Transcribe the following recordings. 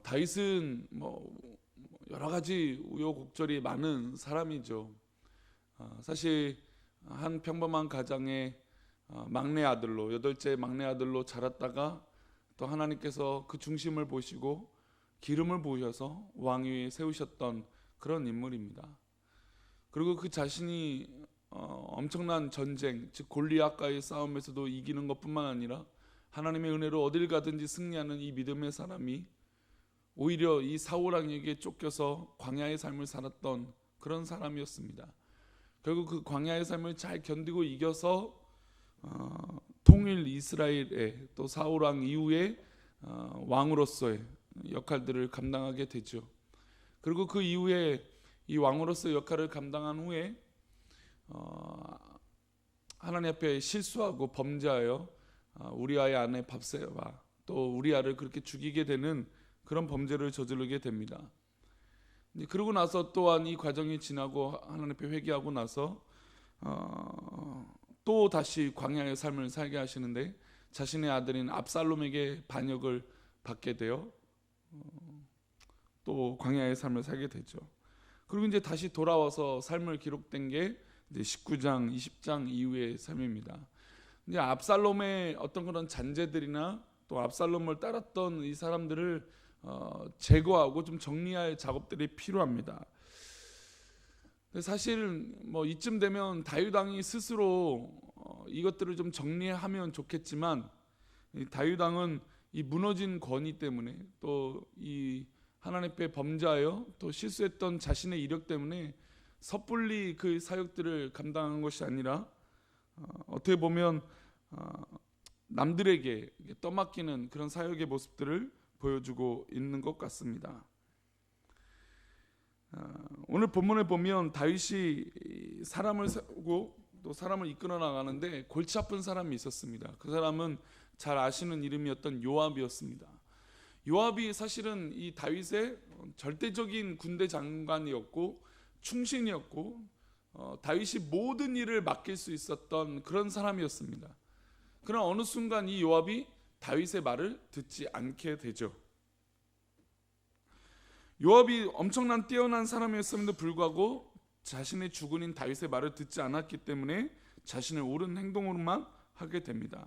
다윗은 여러 가지 우여곡절이 많은 사람이죠. 사실 한 평범한 가정의 막내 아들로, 여덟째 막내 아들로 자랐다가 또 하나님께서 그 중심을 보시고 기름을 부으셔서 왕위에 세우셨던 그런 인물입니다. 그리고 그 자신이 엄청난 전쟁, 즉 골리앗과의 싸움에서도 이기는 것뿐만 아니라 하나님의 은혜로 어딜 가든지 승리하는 이 믿음의 사람이 오히려 이 사울 왕에게 쫓겨서 광야의 삶을 살았던 그런 사람이었습니다. 결국 그 광야의 삶을 잘 견디고 이겨서 통일 이스라엘의 또 사울 왕 이후에 왕으로서의 역할들을 감당하게 되죠. 그리고 그 이후에 이 왕으로서의 역할을 감당한 후에 하나님 앞에 실수하고 범죄하여 우리아의 아내 밥세바 또 우리아를 그렇게 죽이게 되는 그런 범죄를 저지르게 됩니다. 그러고 나서 또한 이 과정이 지나고 하나님 앞에 회개하고 나서 또 다시 광야의 삶을 살게 하시는데 자신의 아들인 압살롬에게 반역을 받게 되어 또 광야의 삶을 살게 되죠. 그리고 이제 다시 돌아와서 삶을 기록된 게 이제 19장, 20장 이후의 삶입니다. 이제 압살롬의 어떤 그런 잔재들이나 또 압살롬을 따랐던 이 사람들을 제거하고 좀 정리할 작업들이 필요합니다. 사실 이쯤 되면 다윗 왕이 스스로 이것들을 좀 정리하면 좋겠지만 다윗 왕은 이 무너진 권위 때문에 또 이 하나님 앞에 범죄하여 또 실수했던 자신의 이력 때문에 섣불리 그 사역들을 감당한 것이 아니라 어떻게 보면 남들에게 떠맡기는 그런 사역의 모습들을 보여주고 있는 것 같습니다. 오늘 본문에 보면 다윗이 사람을 세우고 또 사람을 이끌어 나가는데 골치 아픈 사람이 있었습니다. 그 사람은 잘 아시는 이름이었던 요압이었습니다. 요압이 사실은 이 다윗의 절대적인 군대 장관이었고 충신이었고 다윗이 모든 일을 맡길 수 있었던 그런 사람이었습니다. 그러나 어느 순간 이 요압이 다윗의 말을 듣지 않게 되죠. 요압이 엄청난 뛰어난 사람이었음에도 불구하고 자신의 주군인 다윗의 말을 듣지 않았기 때문에 자신의 옳은 행동으로만 하게 됩니다.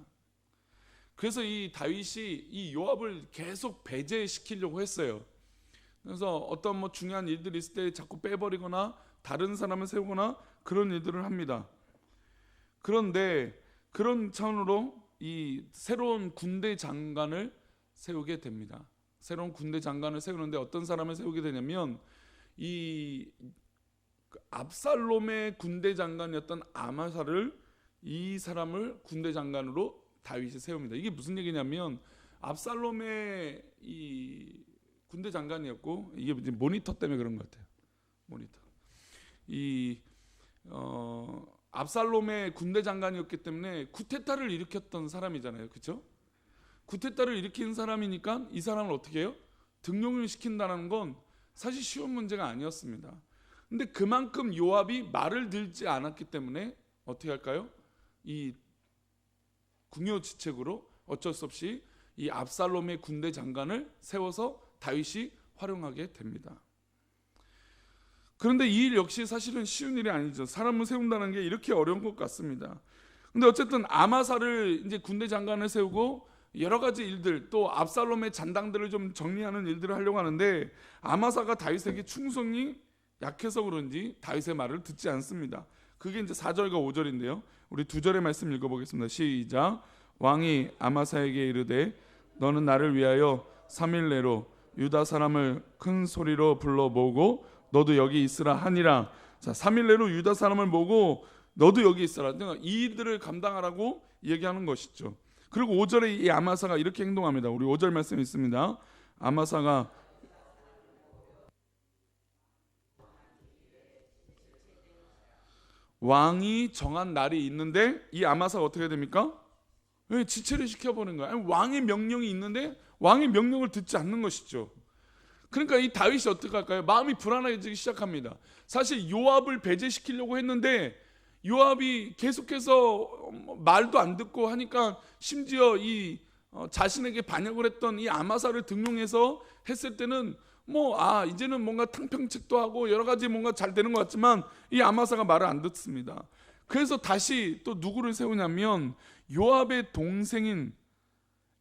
그래서 이 다윗이 이 요압을 계속 배제시키려고 했어요. 그래서 어떤 중요한 일들이 있을 때 자꾸 빼버리거나 다른 사람을 세우거나 그런 일들을 합니다. 그런데 그런 차원으로 이 새로운 군대 장관을 세우게 됩니다. 새로운 군대 장관을 세우는데 어떤 사람을 세우게 되냐면 이 압살롬의 군대 장관이었던 아마사를 이 사람을 군대 장관으로 다윗이 세웁니다. 이게 무슨 얘기냐면 압살롬의 이 군대 장관이었고 이게 이제 모니터 때문에 그런 것 같아요. 모니터. 이 압살롬의 군대 장관이었기 때문에 쿠데타를 일으켰던 사람이잖아요. 그렇죠? 쿠데타를 일으킨 사람이니까 이 사람을 어떻게 해요? 등용을 시킨다는 건 사실 쉬운 문제가 아니었습니다. 근데 그만큼 요압이 말을 들지 않았기 때문에 어떻게 할까요? 이 궁여지책으로 어쩔 수 없이 이 압살롬의 군대 장관을 세워서 다윗이 활용하게 됩니다. 그런데 이 일 역시 사실은 쉬운 일이 아니죠. 사람을 세운다는 게 이렇게 어려운 것 같습니다. 근데 어쨌든 아마사를 이제 군대 장관을 세우고 여러 가지 일들 또 압살롬의 잔당들을 좀 정리하는 일들을 하려고 하는데 아마사가 다윗에게 충성이 약해서 그런지 다윗의 말을 듣지 않습니다. 그게 이제 4절과 5절인데요. 우리 2절의 말씀 읽어보겠습니다. 시작. 왕이 아마사에게 이르되 너는 나를 위하여 3일 내로 유다 사람을 큰 소리로 불러 모으고 너도 여기 있으라 하니라. 자, 3일 내로 유다 사람을 모으고 너도 여기 있으라. 이 일들을 감당하라고 얘기하는 것이죠. 그리고 5절에 이 아마사가 이렇게 행동합니다. 우리 5절 말씀 있습니다. 아마사가 왕이 정한 날이 있는데 이 아마사가 어떻게 됩니까? 지체를 시켜버리는 거예요. 왕의 명령이 있는데 왕의 명령을 듣지 않는 것이죠. 그러니까 이 다윗이 어떻게 할까요? 마음이 불안해지기 시작합니다. 사실 요압을 배제시키려고 했는데 요압이 계속해서 말도 안 듣고 하니까 심지어 이 자신에게 반역을 했던 이 아마사를 등용해서 했을 때는 이제는 뭔가 탕평책도 하고 여러 가지 뭔가 잘 되는 것 같지만 이 아마사가 말을 안 듣습니다. 그래서 다시 또 누구를 세우냐면 요압의 동생인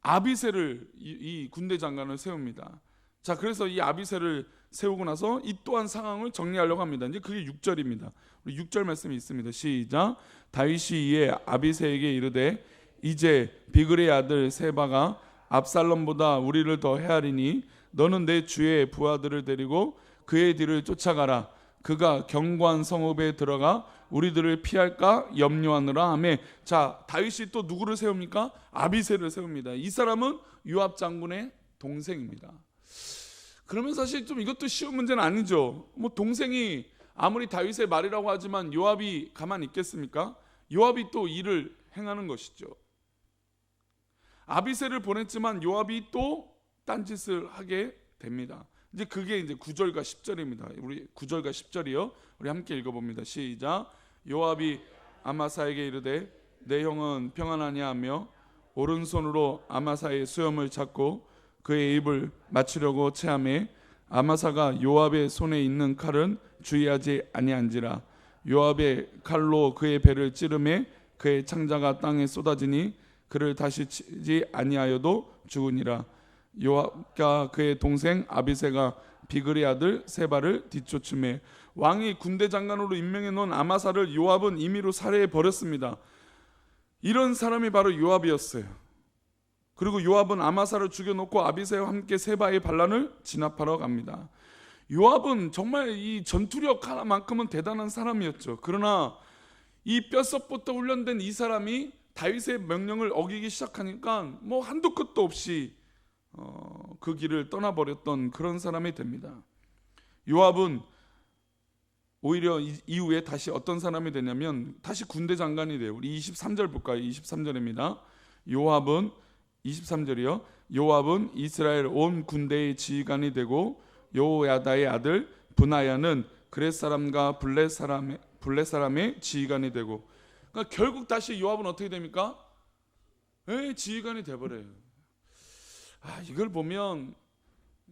아비새를 이 군대 장관을 세웁니다. 자, 그래서 이 아비새를 세우고 나서 이 또한 상황을 정리하려고 합니다. 이제 그게 6절입니다. 우리 6절 말씀이 있습니다. 시작. 다윗이 이에 아비새에게 이르되 이제 비그리의 아들 세바가 압살롬보다 우리를 더 헤아리니 너는 내 주의 부하들을 데리고 그의 뒤를 쫓아가라. 그가 견고한 성읍에 들어가 우리들을 피할까 염려하느라 하매. 자, 다윗이 또 누구를 세웁니까? 아비새를 세웁니다. 이 사람은 요압 장군의 동생입니다. 그러면 사실 좀 이것도 쉬운 문제는 아니죠. 동생이 아무리 다윗의 말이라고 하지만 요압이 가만히 있겠습니까? 요압이 또 일을 행하는 것이죠. 아비새를 보냈지만 요압이 또 딴짓을 하게 됩니다. 이제 그게 이제 9절과 10절입니다. 우리 9절과 10절이요. 우리 함께 읽어봅니다. 시작. 요압이 아마사에게 이르되 내 형은 평안하냐 하며 오른손으로 아마사의 수염을 잡고 그의 입을 맞추려고 체하매 아마사가 요압의 손에 있는 칼은 주의하지 아니한지라. 요압의 칼로 그의 배를 찌르매 그의 창자가 땅에 쏟아지니 그를 다시 치지 아니하여도 죽으니라. 요압과 그의 동생 아비새가 비그리 아들 세바를 뒤쫓음에. 왕이 군대 장관으로 임명해 놓은 아마사를 요압은 임의로 살해해 버렸습니다. 이런 사람이 바로 요압이었어요. 그리고 요압은 아마사를 죽여놓고 아비새와 함께 세바의 반란을 진압하러 갑니다. 요압은 정말 이 전투력 하나만큼은 대단한 사람이었죠. 그러나 이 뼛속부터 훈련된 이 사람이 다윗의 명령을 어기기 시작하니까 한도 끝도 없이 그 길을 떠나버렸던 그런 사람이 됩니다. 요압은 오히려 이후에 다시 어떤 사람이 되냐면 다시 군대 장관이 돼요. 우리 23절 볼까요? 23절입니다. 요압은 23절이요. 요압은 이스라엘 온 군대의 지휘관이 되고 요야다의 아들 분하야는 그렛 사람과 블렛 사람의 지휘관이 되고. 그러니까 결국 다시 요압은 어떻게 됩니까? 지휘관이 돼버려요. 이걸 보면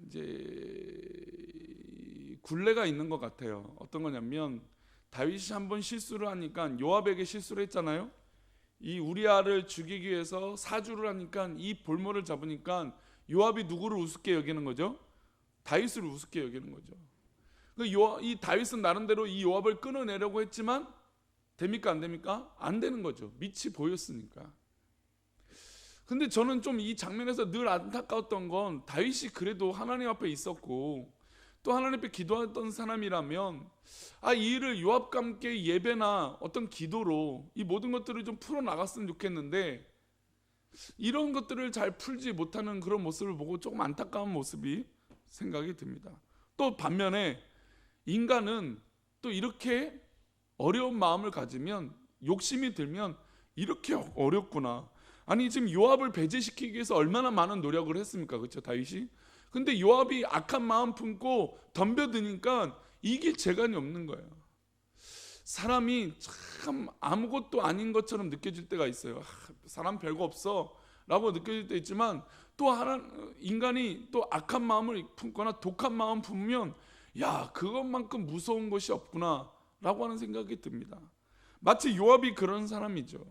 이제 굴레가 있는 것 같아요. 어떤 거냐면 다윗이 한번 실수를 하니까 요압에게 실수를 했잖아요. 이 우리아를 죽이기 위해서 사주를 하니까 이 볼모를 잡으니까 요압이 누구를 우습게 여기는 거죠? 다윗을 우습게 여기는 거죠. 이 다윗은 나름대로 이 요압을 끊어내려고 했지만 됩니까? 안 됩니까? 안 되는 거죠. 밑이 보였으니까. 근데 저는 좀 이 장면에서 늘 안타까웠던 건 다윗이 그래도 하나님 앞에 있었고 또 하나님 앞에 기도했던 사람이라면 이 일을 요압과 함께 예배나 어떤 기도로 이 모든 것들을 좀 풀어나갔으면 좋겠는데 이런 것들을 잘 풀지 못하는 그런 모습을 보고 조금 안타까운 모습이 생각이 듭니다. 또 반면에 인간은 또 이렇게 어려운 마음을 가지면 욕심이 들면 이렇게 어렵구나. 아니 지금 요압을 배제시키기 위해서 얼마나 많은 노력을 했습니까? 그렇죠? 다윗이. 근데 요압이 악한 마음 품고 덤벼드니까 이길 재간이 없는 거예요. 사람이 참 아무것도 아닌 것처럼 느껴질 때가 있어요. 사람 별거 없어 라고 느껴질 때 있지만 또 인간이 또 악한 마음을 품거나 독한 마음 품으면 그것만큼 무서운 것이 없구나 라고 하는 생각이 듭니다. 마치 요압이 그런 사람이죠.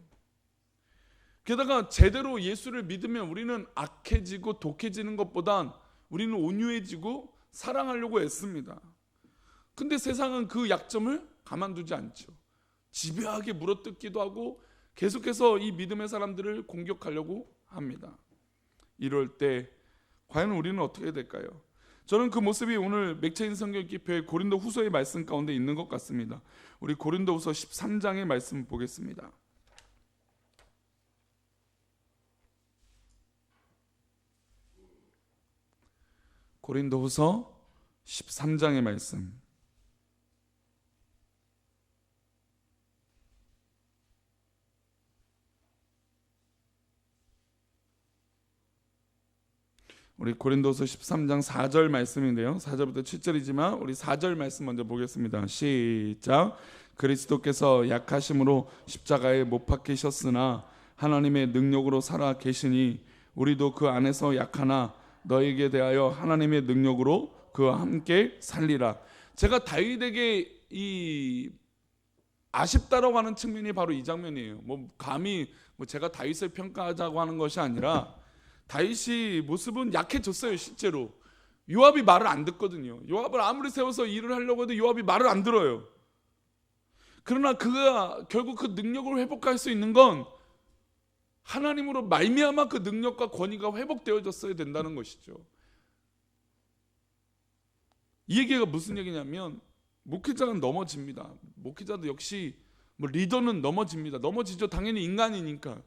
게다가 제대로 예수를 믿으면 우리는 악해지고 독해지는 것보단 우리는 온유해지고 사랑하려고 애씁니다. 근데 세상은 그 약점을 가만두지 않죠. 집요하게 물어뜯기도 하고 계속해서 이 믿음의 사람들을 공격하려고 합니다. 이럴 때 과연 우리는 어떻게 될까요? 저는 그 모습이 오늘 맥체인 성경기표의 고린도 후서의 말씀 가운데 있는 것 같습니다. 우리 고린도 후서 13장의 말씀 보겠습니다. 고린도후서 13장의 말씀. 우리 고린도서 13장 4절 말씀인데요. 4절부터 7절이지만 우리 4절 말씀 먼저 보겠습니다. 시작. 그리스도께서 약하심으로 십자가에 못 박히셨으나 하나님의 능력으로 살아 계시니 우리도 그 안에서 약하나 너에게 대하여 하나님의 능력으로 그와 함께 살리라. 제가 다윗에게 이 아쉽다라고 하는 측면이 바로 이 장면이에요. 감히 제가 다윗을 평가하자고 하는 것이 아니라 다윗이 모습은 약해졌어요. 실제로 요압이 말을 안 듣거든요. 요압을 아무리 세워서 일을 하려고 해도 요압이 말을 안 들어요. 그러나 그가 결국 그 능력을 회복할 수 있는 건 하나님으로 말미암아 그 능력과 권위가 회복되어졌어야 된다는 것이죠. 이 얘기가 무슨 얘기냐면 목회자는 넘어집니다. 목회자도 역시 리더는 넘어집니다. 넘어지죠. 당연히 인간이니까.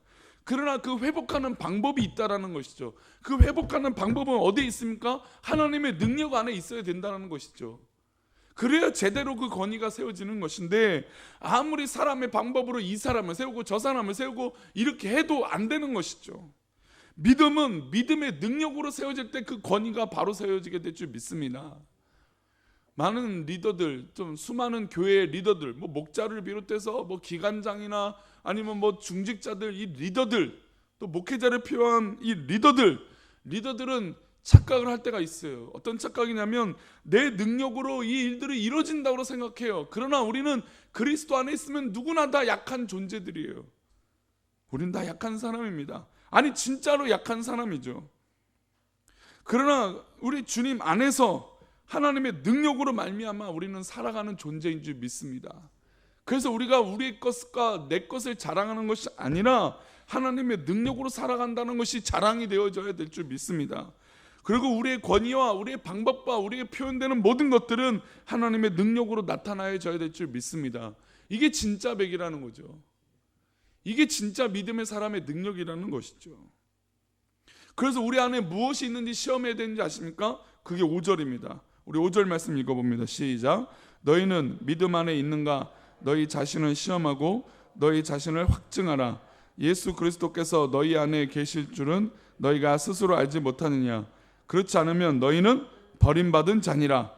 그러나 그 회복하는 방법이 있다라는 것이죠. 그 회복하는 방법은 어디에 있습니까? 하나님의 능력 안에 있어야 된다는 것이죠. 그래야 제대로 그 권위가 세워지는 것인데 아무리 사람의 방법으로 이 사람을 세우고 저 사람을 세우고 이렇게 해도 안 되는 것이죠. 믿음은 믿음의 능력으로 세워질 때 그 권위가 바로 세워지게 될 줄 믿습니다. 많은 리더들, 좀 수많은 교회의 리더들, 목자를 비롯해서 기관장이나 아니면 중직자들, 이 리더들, 또 목회자를 필요한 이 리더들은 착각을 할 때가 있어요. 어떤 착각이냐면 내 능력으로 이 일들이 이루어진다고 생각해요. 그러나 우리는 그리스도 안에 있으면 누구나 다 약한 존재들이에요. 우리는 다 약한 사람입니다. 아니 진짜로 약한 사람이죠. 그러나 우리 주님 안에서 하나님의 능력으로 말미암아 우리는 살아가는 존재인 줄 믿습니다. 그래서 우리가 우리의 것과 내 것을 자랑하는 것이 아니라 하나님의 능력으로 살아간다는 것이 자랑이 되어져야 될 줄 믿습니다. 그리고 우리의 권위와 우리의 방법과 우리의 표현되는 모든 것들은 하나님의 능력으로 나타나야져야 될 줄 믿습니다. 이게 진짜 백이라는 거죠. 이게 진짜 믿음의 사람의 능력이라는 것이죠. 그래서 우리 안에 무엇이 있는지 시험해야 되는지 아십니까? 그게 5절입니다. 우리 5절 말씀 읽어봅니다. 시작. 너희는 믿음 안에 있는가? 너희 자신을 시험하고 너희 자신을 확증하라. 예수 그리스도께서 너희 안에 계실 줄은 너희가 스스로 알지 못하느냐? 그렇지 않으면 너희는 버림받은 자니라.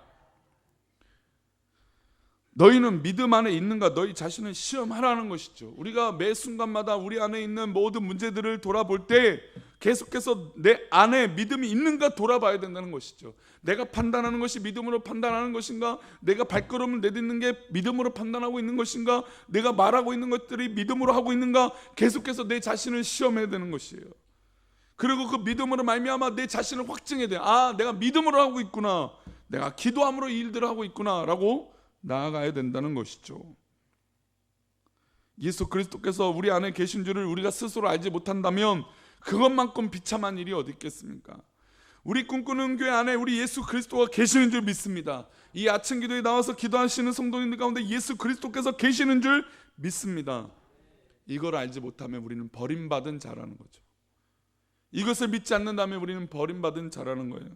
너희는 믿음 안에 있는가? 너희 자신을 시험하라는 것이죠. 우리가 매 순간마다 우리 안에 있는 모든 문제들을 돌아볼 때 계속해서 내 안에 믿음이 있는가 돌아봐야 된다는 것이죠. 내가 판단하는 것이 믿음으로 판단하는 것인가? 내가 발걸음을 내딛는 게 믿음으로 판단하고 있는 것인가? 내가 말하고 있는 것들이 믿음으로 하고 있는가? 계속해서 내 자신을 시험해야 되는 것이에요. 그리고 그 믿음으로 말미암아 내 자신을 확증해야 돼. 내가 믿음으로 하고 있구나. 내가 기도함으로 이 일들을 하고 있구나 라고 나아가야 된다는 것이죠. 예수 그리스도께서 우리 안에 계신 줄을 우리가 스스로 알지 못한다면 그것만큼 비참한 일이 어디 있겠습니까? 우리 꿈꾸는 교회 안에 우리 예수 그리스도가 계시는 줄 믿습니다. 이 아침 기도에 나와서 기도하시는 성도님들 가운데 예수 그리스도께서 계시는 줄 믿습니다. 이걸 알지 못하면 우리는 버림받은 자라는 거죠. 이것을 믿지 않는다면 우리는 버림받은 자라는 거예요.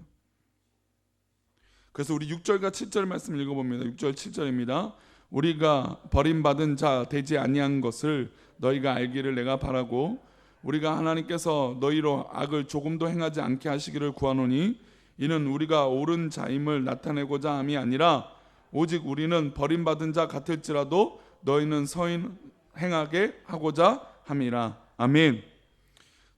그래서 우리 6절과 7절 말씀 읽어봅니다. 6절 7절입니다. 우리가 버림받은 자 되지 아니한 것을 너희가 알기를 내가 바라고 우리가 하나님께서 너희로 악을 조금도 행하지 않게 하시기를 구하노니 이는 우리가 옳은 자임을 나타내고자 함이 아니라 오직 우리는 버림받은 자 같을지라도 너희는 선인 행하게 하고자 함이라. 아멘.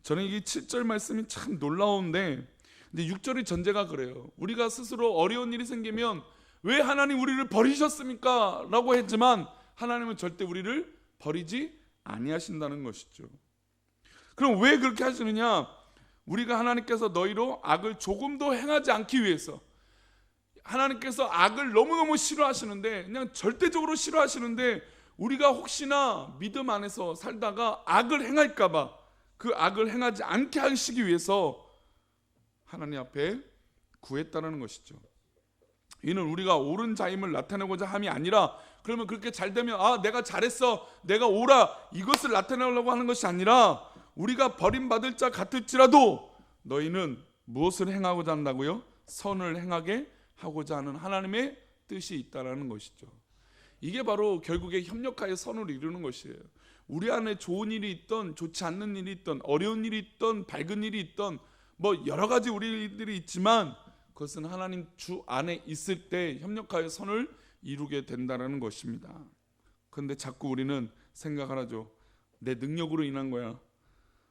저는 이 7절 말씀이 참 놀라운데 근데 6절의 전제가 그래요. 우리가 스스로 어려운 일이 생기면 왜 하나님 우리를 버리셨습니까? 라고 했지만 하나님은 절대 우리를 버리지 아니하신다는 것이죠. 그럼 왜 그렇게 하시느냐? 우리가 하나님께서 너희로 악을 조금도 행하지 않기 위해서 하나님께서 악을 너무너무 싫어하시는데 그냥 절대적으로 싫어하시는데 우리가 혹시나 믿음 안에서 살다가 악을 행할까 봐 그 악을 행하지 않게 하시기 위해서 하나님 앞에 구했다는 것이죠. 이는 우리가 옳은 자임을 나타내고자 함이 아니라 그러면 그렇게 잘 되면 내가 잘했어 내가 옳아 이것을 나타내려고 하는 것이 아니라 우리가 버림받을 자 같을지라도 너희는 무엇을 행하고자 한다고요? 선을 행하게 하고자 하는 하나님의 뜻이 있다는 것이죠. 이게 바로 결국에 협력하여 선을 이루는 것이에요. 우리 안에 좋은 일이 있던 좋지 않는 일이 있던 어려운 일이 있던 밝은 일이 있던 여러 가지 우리들이 있지만 그것은 하나님 주 안에 있을 때 협력하여 선을 이루게 된다는 것입니다. 그런데 자꾸 우리는 생각을 하죠. 내 능력으로 인한 거야.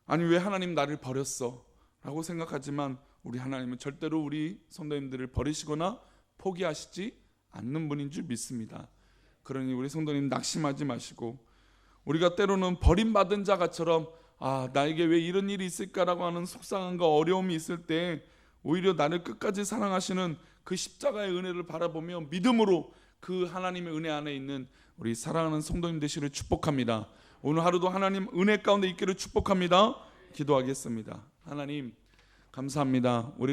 아니 왜 하나님 나를 버렸어? 라고 생각하지만 우리 하나님은 절대로 우리 성도님들을 버리시거나 포기하시지 않는 분인 줄 믿습니다. 그러니 우리 성도님 낙심하지 마시고, 우리가 때로는 버림받은 자가처럼 나에게 왜 이런 일이 있을까라고 하는 속상함과 어려움이 있을 때 오히려 나를 끝까지 사랑하시는 그 십자가의 은혜를 바라보며 믿음으로 그 하나님의 은혜 안에 있는 우리 사랑하는 성도님 되시기를 축복합니다. 오늘 하루도 하나님 은혜 가운데 있기를 축복합니다. 기도하겠습니다. 하나님 감사합니다. 우리